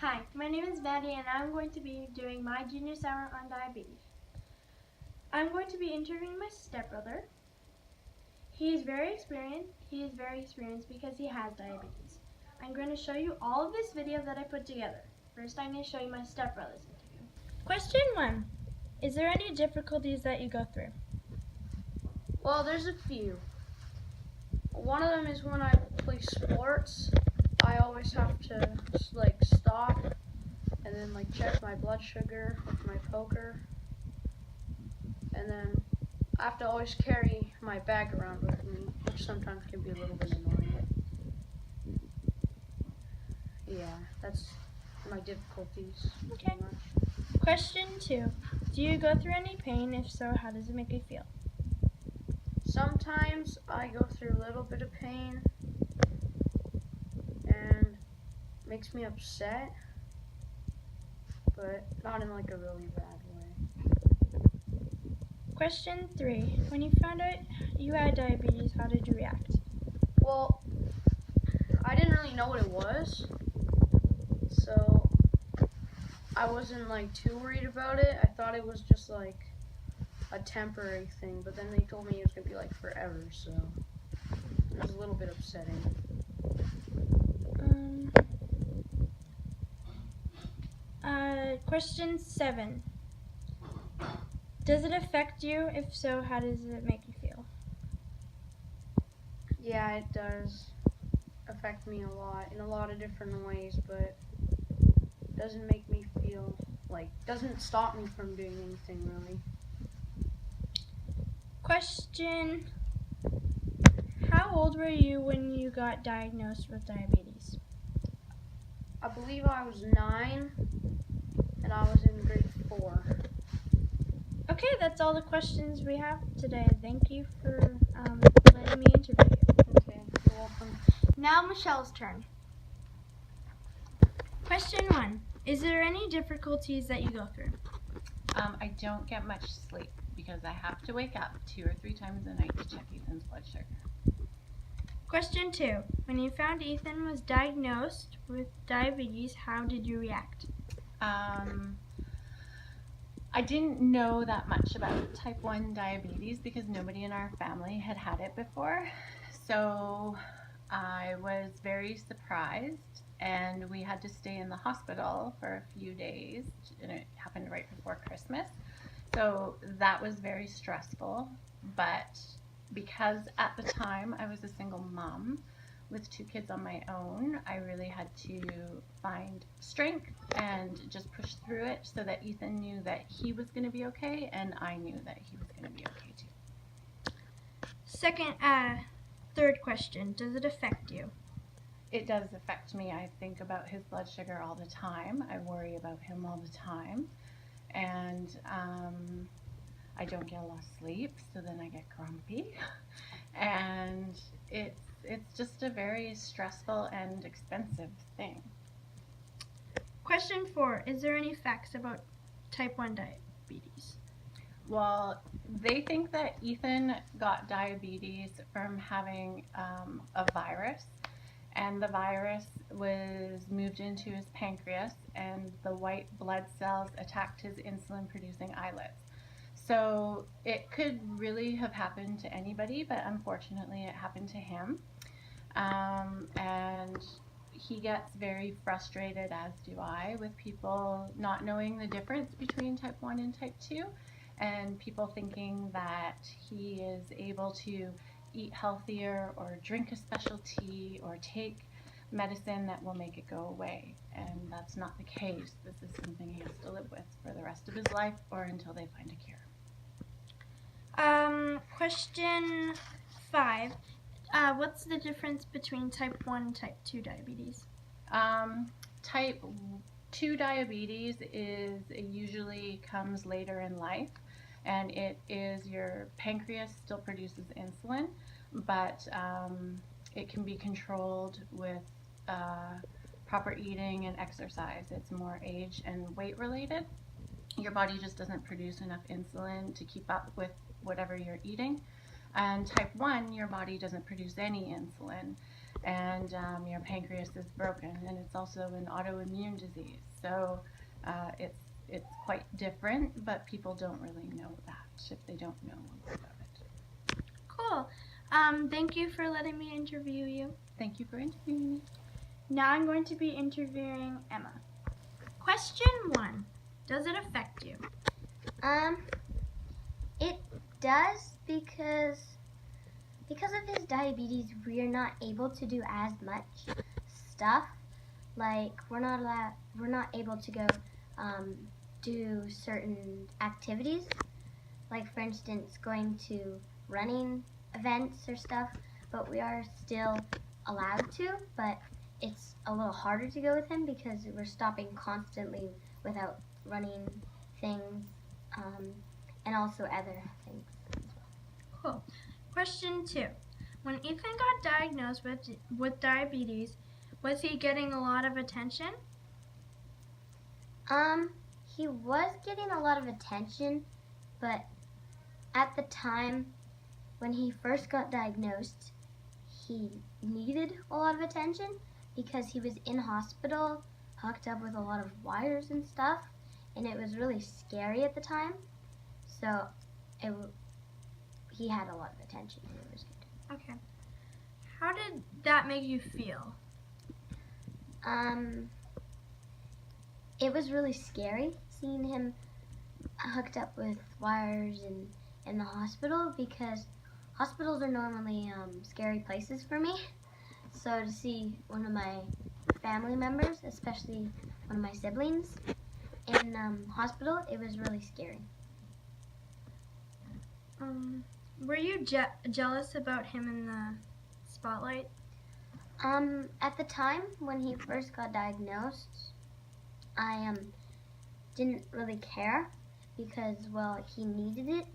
Hi, my name is Maddy and I'm going to be doing my Genius Hour on diabetes. I'm going to be interviewing my stepbrother. He is very experienced because he has diabetes. I'm going to show you all of this video that I put together. First, I'm going to show you my stepbrother's interview. Question 1. Is there any difficulties that you go through? Well, there's a few. One of them is when I play sports, I always have to stop and then check my blood sugar with my poker, and then I have to always carry my bag around with me, which sometimes can be a little bit annoying. Yeah, that's my difficulties. Okay. Question 2. Do you go through any pain? If so, how does it make you feel? Sometimes I go through a little bit of pain and makes me upset, but not in a really bad way. Question 3. When you found out you had diabetes, how did you react? Well, I didn't really know what it was, so I wasn't too worried about it. I thought it was just a temporary thing, but then they told me it was gonna be forever, so it was a little bit upsetting. Question 7. Does it affect you? If so, how does it make you feel? Yeah, it does affect me a lot in a lot of different ways, but doesn't make me feel doesn't stop me from doing anything really. Question: how old were you when you got diagnosed with diabetes? I believe I was 9 and I was in grade 4. Okay, that's all the questions we have today. Thank you for letting me interview you. Okay, you're welcome. Now Michelle's turn. Question 1. Is there any difficulties that you go through? I don't get much sleep because I have to wake up 2 or 3 times a night to check Ethan's blood sugar. Question 2. When you found Ethan was diagnosed with diabetes, how did you react? I didn't know that much about type 1 diabetes because nobody in our family had had it before. So I was very surprised, and we had to stay in the hospital for a few days, and it happened right before Christmas. So that was very stressful, but because at the time I was a single mom with 2 kids on my own, I really had to find strength and just push through it so that Ethan knew that he was going to be okay, and I knew that he was going to be okay too. Third question, does it affect you? It does affect me. I think about his blood sugar all the time. I worry about him all the time, and I don't get a lot of sleep, so then I get grumpy, and it's just a very stressful and expensive thing. Question 4, is there any facts about type 1 diabetes? Well, they think that Ethan got diabetes from having a virus, and the virus was moved into his pancreas, and the white blood cells attacked his insulin-producing islets. So it could really have happened to anybody, but unfortunately it happened to him. And he gets very frustrated, as do I, with people not knowing the difference between type 1 and type 2, and people thinking that he is able to eat healthier or drink a special tea or take medicine that will make it go away. And that's not the case. This is something he has to live with for the rest of his life or until they find a cure. Question 5. What's the difference between type 1 and type 2 diabetes? Type 2 diabetes usually comes later in life, and it is your pancreas still produces insulin, but it can be controlled with proper eating and exercise. It's more age and weight related. Your body just doesn't produce enough insulin to keep up with whatever you're eating. And type 1, your body doesn't produce any insulin. and your pancreas is broken, and it's also an autoimmune disease. So it's quite different, but people don't really know that if they don't know about it. Cool. Thank you for letting me interview you. Thank you for interviewing me. Now I'm going to be interviewing Emma. Question 1. Does it affect you? It does because of his diabetes, we're not able to do as much stuff. Like we're not able to go do certain activities. Like for instance, going to running events or stuff, but we are still allowed to, but it's a little harder to go with him because we're stopping constantly without running things, and also other things. Cool. Question 2. When Ethan got diagnosed with diabetes, was he getting a lot of attention? He was getting a lot of attention, but at the time when he first got diagnosed, he needed a lot of attention because he was in hospital, hooked up with a lot of wires and stuff, and it was really scary at the time. So he had a lot of attention. It was good. Okay. How did that make you feel? It was really scary seeing him hooked up with wires and in the hospital because hospitals are normally scary places for me. So to see one of my family members, especially one of my siblings, in hospital, it was really scary. Were you jealous about him in the spotlight? At the time when he first got diagnosed, I didn't really care because, well, he needed it.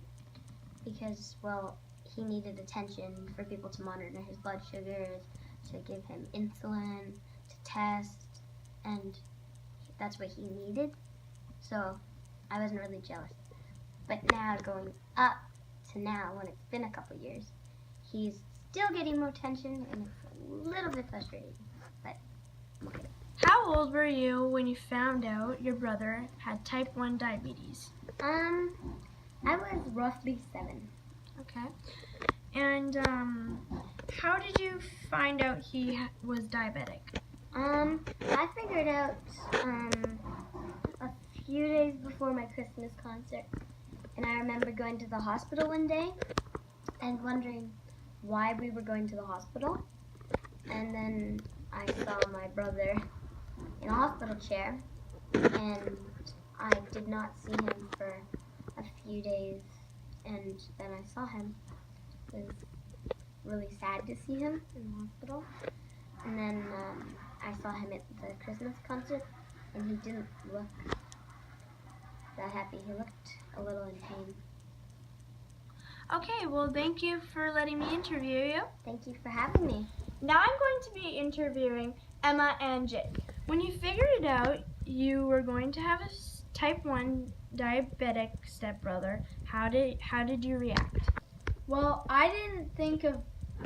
Because, well, he needed attention for people to monitor his blood sugars, to give him insulin, to test, and that's what he needed. So I wasn't really jealous. But now, going up to now, when it's been a couple years, he's still getting more attention, and it's a little bit frustrating, but I'm okay. How old were you when you found out your brother had type 1 diabetes? I was roughly 7. Okay. And how did you find out he was diabetic? I figured out a few days before my Christmas concert, and I remember going to the hospital one day and wondering why we were going to the hospital, and then I saw my brother in a hospital chair, and I did not see him for a few days, and then I saw him. It was really sad to see him in the hospital, and then I saw him at the Christmas concert, and he didn't look that happy. He looked a little in pain. Okay, well, thank you for letting me interview you. Thank you for having me. Now I'm going to be interviewing Emma and Jake. When you figured it out, you were going to have a type 1 diabetic stepbrother. How did you react? Well, I didn't think of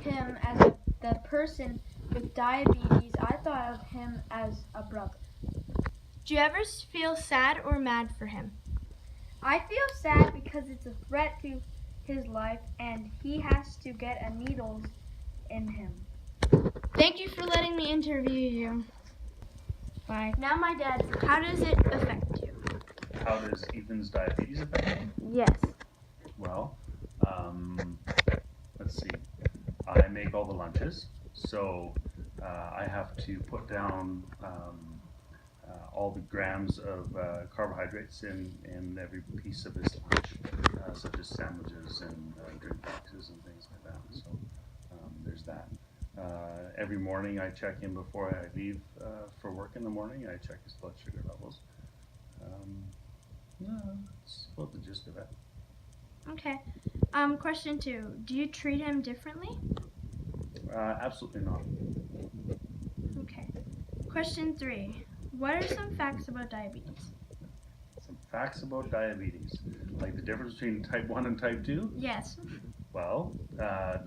him as the person with diabetes. I thought of him as a brother. Do you ever feel sad or mad for him? I feel sad because it's a threat to his life and he has to get a needles in him. Thank you for letting me interview you. Bye. Now my dad, how does it affect you? How does Ethan's diabetes affect him? Yes. Well, let's see. I make all the lunches, so I have to put down all the grams of carbohydrates in every piece of his lunch, such as sandwiches and drink boxes and things like that. So there's that. Every morning I check in before I leave for work in the morning. I check his blood sugar levels. That's about the gist of it. Okay. Question 2. Do you treat him differently? Absolutely not. Okay. Question 3. What are some facts about diabetes? Some facts about diabetes, like the difference between type 1 and type 2? Yes. Well,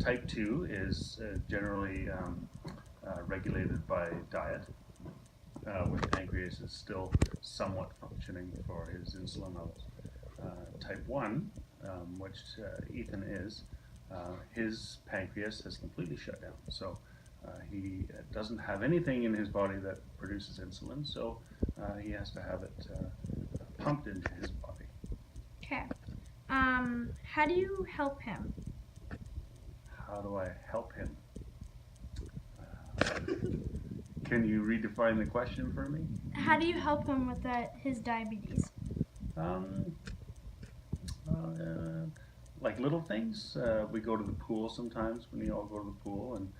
type 2 is generally regulated by diet, where the pancreas is still somewhat functioning for his insulin levels. Type 1, which Ethan is, his pancreas has completely shut down. So he doesn't have anything in his body that produces insulin, so he has to have it pumped into his body. Okay. How do you help him? How do I help him? Can you redefine the question for me? How do you help him with his diabetes? Like little things. We go to the pool sometimes when you all go to the pool, and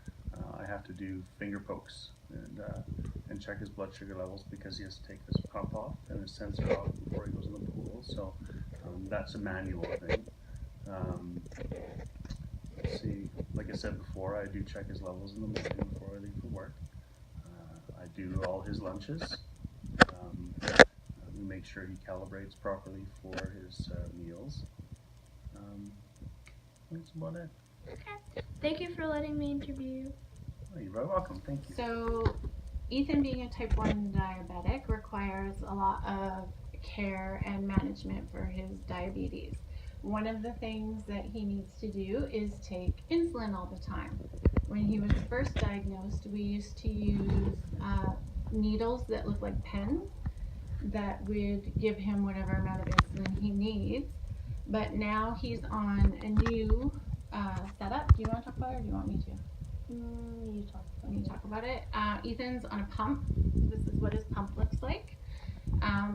I have to do finger pokes and check his blood sugar levels because he has to take his pump off and his sensor off before he goes in the pool. So that's a manual thing. Let's see, like I said before, I do check his levels in the morning before I leave for work. I do all his lunches. We make sure he calibrates properly for his meals. That's about it. Okay. Thank you for letting me interview you. Oh, you're very welcome. Thank you. So, Ethan being a type 1 diabetic requires a lot of care and management for his diabetes. One of the things that he needs to do is take insulin all the time. When he was first diagnosed, we used to use needles that look like pens that would give him whatever amount of insulin he needs. But now he's on a new setup. Do you want to talk about it, or do you want me to? You talk about it. Ethan's on a pump. This is what his pump looks like.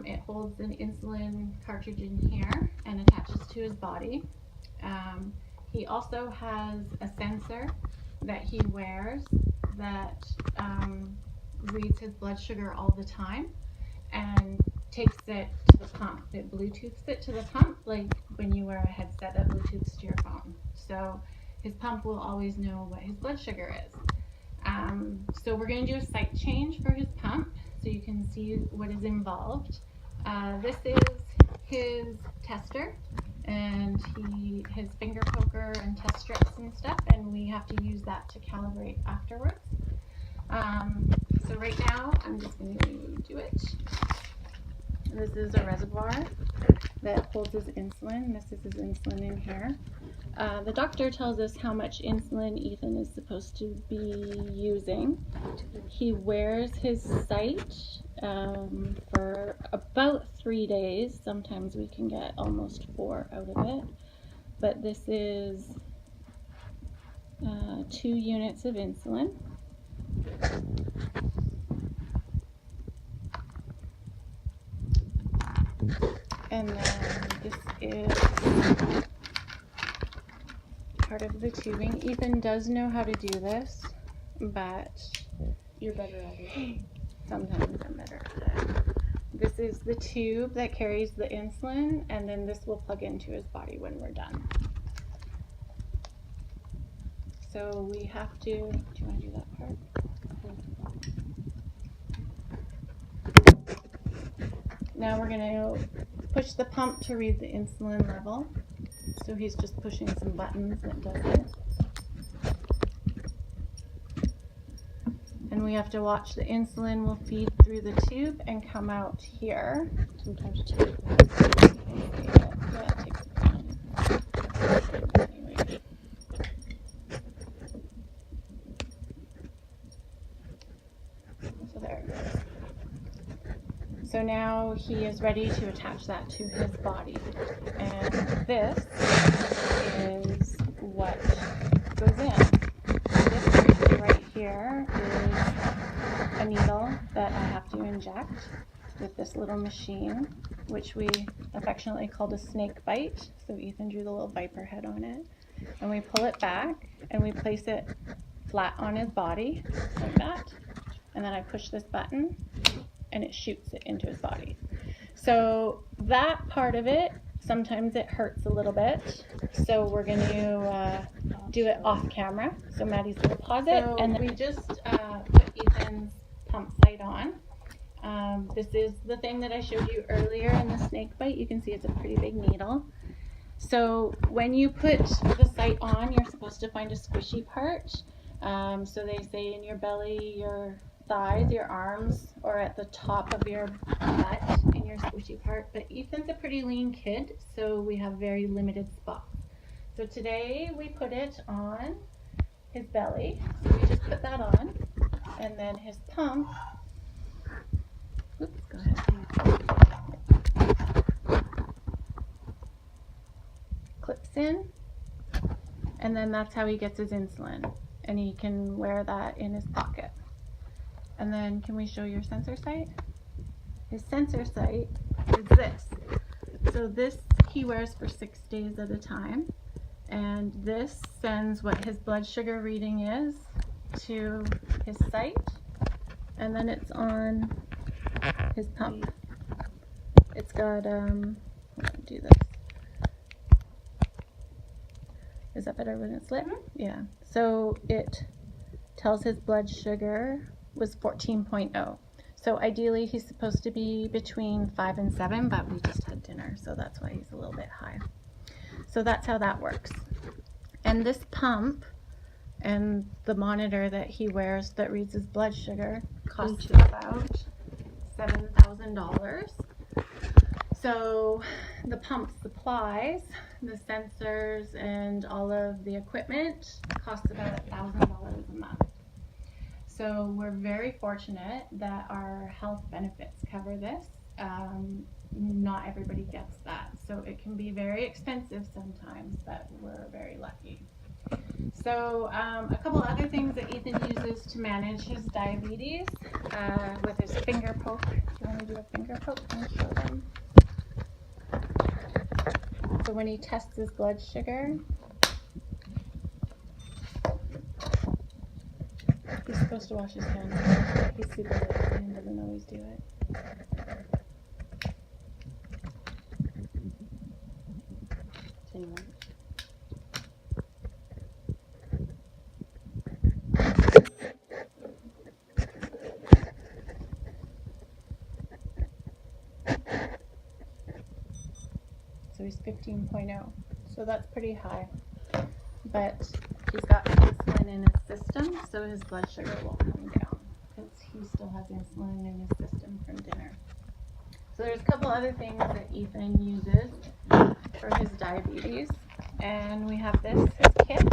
It holds an insulin cartridge in here and attaches to his body. He also has a sensor that he wears that reads his blood sugar all the time and takes it to the pump. It Bluetooths it to the pump, like when you wear a headset that Bluetooths to your phone. So his pump will always know what his blood sugar is. So we're going to do a site change for his pump so you can see what is involved. This is his tester, and his finger poker and test strips and stuff, and we have to use that to calibrate afterwards. So right now I'm just going to do it. This is a reservoir that holds his insulin. This is his insulin in here. The doctor tells us how much insulin Ethan is supposed to be using. He wears his site for about 3 days. Sometimes we can get almost 4 out of it. But this is 2 units of insulin. And then this is part of the tubing. Ethan does know how to do this, but You're better at it. sometimes I'm better at it. This is the tube that carries the insulin, and then this will plug into his body when we're done. So we have to, do you want to do that part? Now we're going to push the pump to read the insulin level. So he's just pushing some buttons that does it. And we have to watch the insulin will feed through the tube and come out here. Sometimes it takes time. Anyway. So there it goes. So now he is ready to attach that to his body. And this is what goes in. This right here is a needle that I have to inject with this little machine, which we affectionately called a snake bite. So Ethan drew the little viper head on it. And we pull it back and we place it flat on his body like that. And then I push this button and it shoots it into his body. So that part of it, sometimes it hurts a little bit. So we're going to do it off camera. So Maddie's going to pause it. So and then we just put Ethan's pump site on. This is the thing that I showed you earlier in the snake bite. You can see it's a pretty big needle. So when you put the site on, you're supposed to find a squishy part. So they say in your belly, your thighs, your arms, or at the top of your butt in your squishy part. But Ethan's a pretty lean kid, so we have very limited spots. So today we put it on his belly. So we just put that on, and then his pump. Oops, go ahead. Clips in, and then that's how he gets his insulin, and he can wear that in his pocket. And then can we show your sensor site? His sensor site is this. So this he wears for 6 days at a time, and this sends what his blood sugar reading is to his site, and then it's on his pump. It's got do this. Is that better when it's lit? Mhm. Yeah. So it tells his blood sugar was 14.0. So ideally he's supposed to be between 5 and 7, but we just had dinner, so that's why he's a little bit high. So that's how that works. And this pump and the monitor that he wears that reads his blood sugar costs about $7,000. So the pump supplies, the sensors, and all of the equipment costs about $1,000 a month. So we're very fortunate that our health benefits cover this. Not everybody gets that, so it can be very expensive sometimes, but we're very lucky. So a couple other things that Ethan uses to manage his diabetes with his finger poke. Do you want to do a finger poke and show them? So when he tests his blood sugar, he's supposed to wash his hands. He's super lazy and doesn't always do it. So he's 15.0. So that's pretty high. But he's got insulin in his system, so his blood sugar won't come down because he still has insulin in his system from dinner. So there's a couple other things that Ethan uses for his diabetes. And we have this, his kit,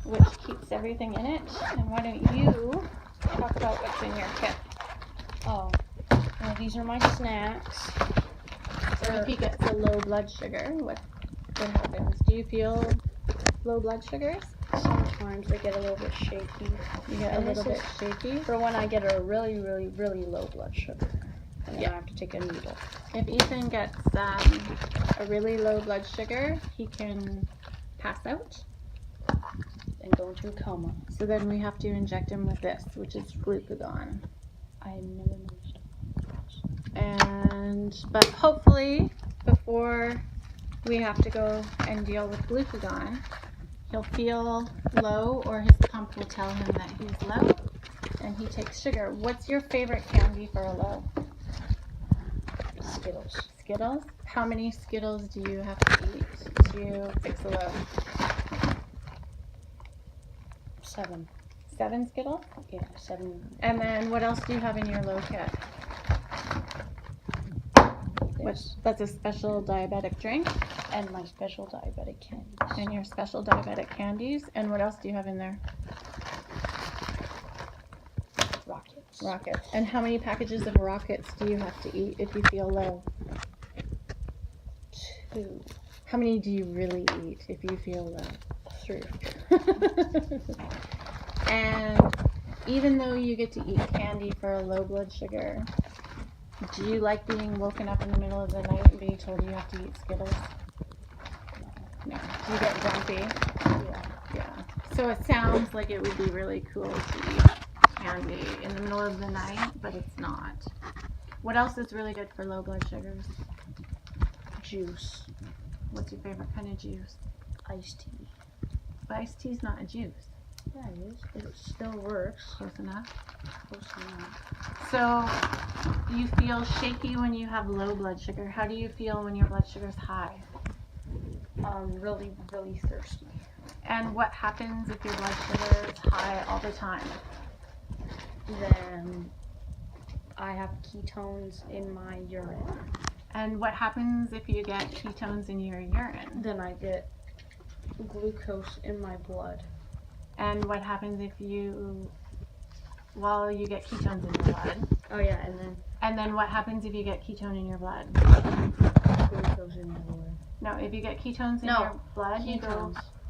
which keeps everything in it. And why don't you talk about what's in your kit? Oh, well, these are my snacks. So if he gets a low blood sugar, what happens? Do you feel low blood sugars? Sometimes I get a little bit shaky. You get And a little this bit is shaky? for when I get a really, really, really low blood sugar. And then Yeah. I have to take a needle. If Ethan gets a really low blood sugar, he can pass out. And go into a coma. So then we have to inject him with this, which is glucagon. I never noticed. But hopefully, before we have to go and deal with glucagon, he'll feel low, or his pump will tell him that he's low, and he takes sugar. What's your favorite candy for a low? Skittles. Skittles? How many Skittles do you have to eat to fix a low? 7. 7 Skittles? Yeah, 7. And then what else do you have in your low kit? That's a special diabetic drink. And my special diabetic candies. And your special diabetic candies. And what else do you have in there? Rockets. Rockets. And how many packages of rockets do you have to eat if you feel low? 2. How many do you really eat if you feel low? 3. And even though you get to eat candy for a low blood sugar, do you like being woken up in the middle of the night and being told you have to eat Skittles? No. Do you get grumpy? Yeah. So it sounds like it would be really cool to eat candy in the middle of the night, but it's not. What else is really good for low blood sugars? Juice. What's your favorite kind of juice? Iced tea. But iced tea's not a juice. Yeah, it is. It still works. Close enough. Close enough. So you feel shaky when you have low blood sugar. How do you feel when your blood sugar's high? Really, really thirsty. And what happens if your blood sugar is high all the time? Then I have ketones in my urine. And what happens if you get ketones in your urine? Then I get glucose in my blood. And what happens if you get ketones in your blood? Oh yeah, And then what happens if you get ketone in your blood? glucose in my blood. No, if you get ketones in No, your blood,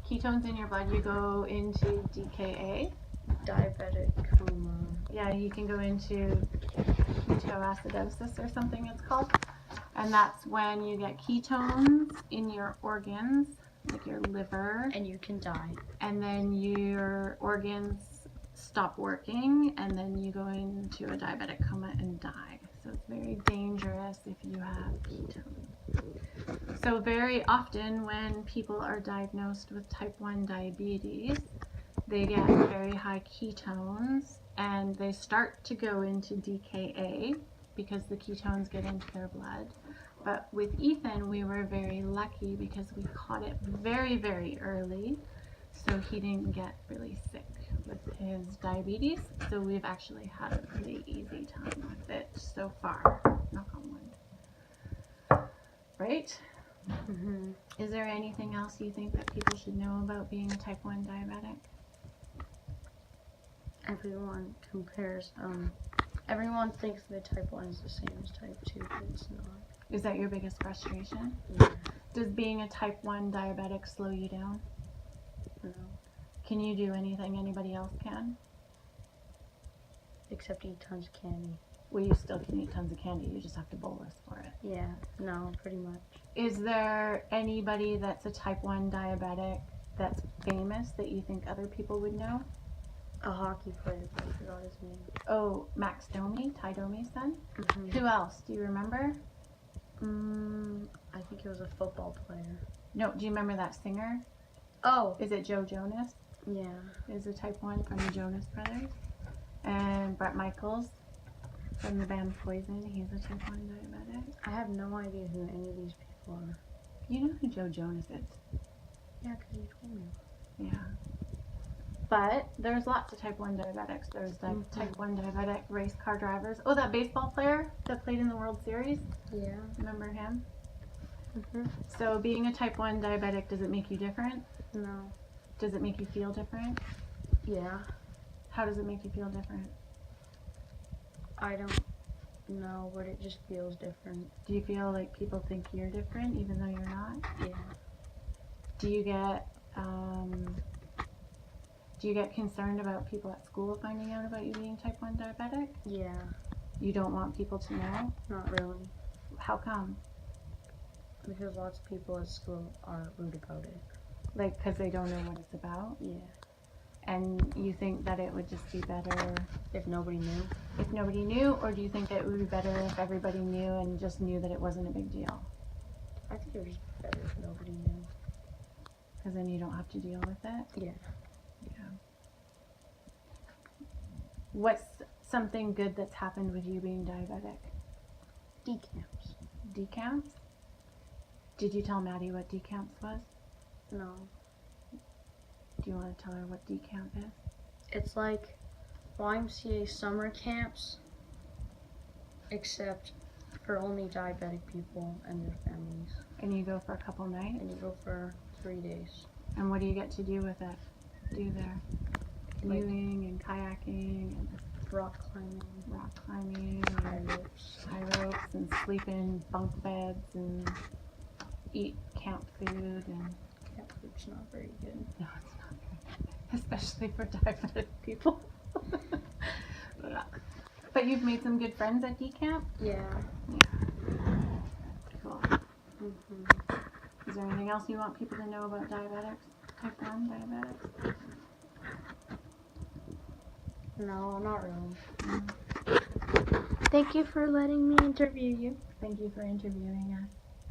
ketones in your blood, you go into DKA. Diabetic coma. Yeah, you can go into ketoacidosis or something it's called. And that's when you get ketones in your organs, like your liver. And you can die. And then your organs stop working, and then you go into a diabetic coma and die. So it's very dangerous if you have ketones. So very often when people are diagnosed with type 1 diabetes, they get very high ketones and they start to go into DKA because the ketones get into their blood. But with Ethan, we were very lucky because we caught it very, very early, so he didn't get really sick with his diabetes. So we've actually had a pretty easy time with it so far, knock on wood. Right? Mm-hmm. Is there anything else you think that people should know about being a type 1 diabetic? Everyone thinks that type 1 is the same as type 2, but it's not. Is that your biggest frustration? Yeah. Does being a type 1 diabetic slow you down? No. Can you do anything anybody else can? Except eat tons of candy. Well, you still can eat tons of candy, you just have to bolus for it. Yeah, no, pretty much. Is there anybody that's a type 1 diabetic that's famous that you think other people would know? A hockey player, but I forgot his name. Oh, Max Domi, Ty Domi's son? Mm-hmm. Who else? Do you remember? I think it was a football player. No, do you remember that singer? Oh, Is it Joe Jonas? yeah. Is a type 1 from the Jonas Brothers? And Bret Michaels from the band Poison, he's a type 1 diabetic. I have no idea who any of these people are. You know who Joe Jonas is? Yeah, because you told me. Yeah. But there's lots of type 1 diabetics. There's type 1 diabetic race car drivers. Oh, that baseball player that played in the World Series? Yeah. Remember him? Mm-hmm. So being a type 1 diabetic, does it make you different? No. Does it make you feel different? Yeah. How does it make you feel different? I don't know, but it just feels different. Do you feel like people think you're different even though you're not? Yeah. Do you get concerned about people at school finding out about you being type 1 diabetic? Yeah. You don't want people to know? Not really. How come? Because lots of people at school are rude about it. Like, because they don't know what it's about? Yeah. And you think that it would just be better If nobody knew. if nobody knew, or do you think it would be better if everybody knew and just knew that it wasn't a big deal? I think it would just be better if nobody knew. Because then you don't have to deal with it? Yeah. Yeah. What's something good that's happened with you being diabetic? Decamps. Decamps? Did you tell Maddie what decamps was? No. Do you want to tell her what decamp is? It's like YMCA summer camps, except for only diabetic people and their families. And you go for a couple nights? And you go for 3 days. And what do you get to do with it? Do there? Canoeing and kayaking and Rock climbing, rock climbing high and ropes. high ropes and sleep in bunk beds and eat camp food and Camp food's not very good. no, it's not good. Especially for diabetic people. But you've made some good friends at decamp? Yeah. Cool. Mm-hmm. Is there anything else you want people to know about diabetics? Type 1 diabetics? No, not really. Thank you for letting me interview you. Thank you for interviewing us.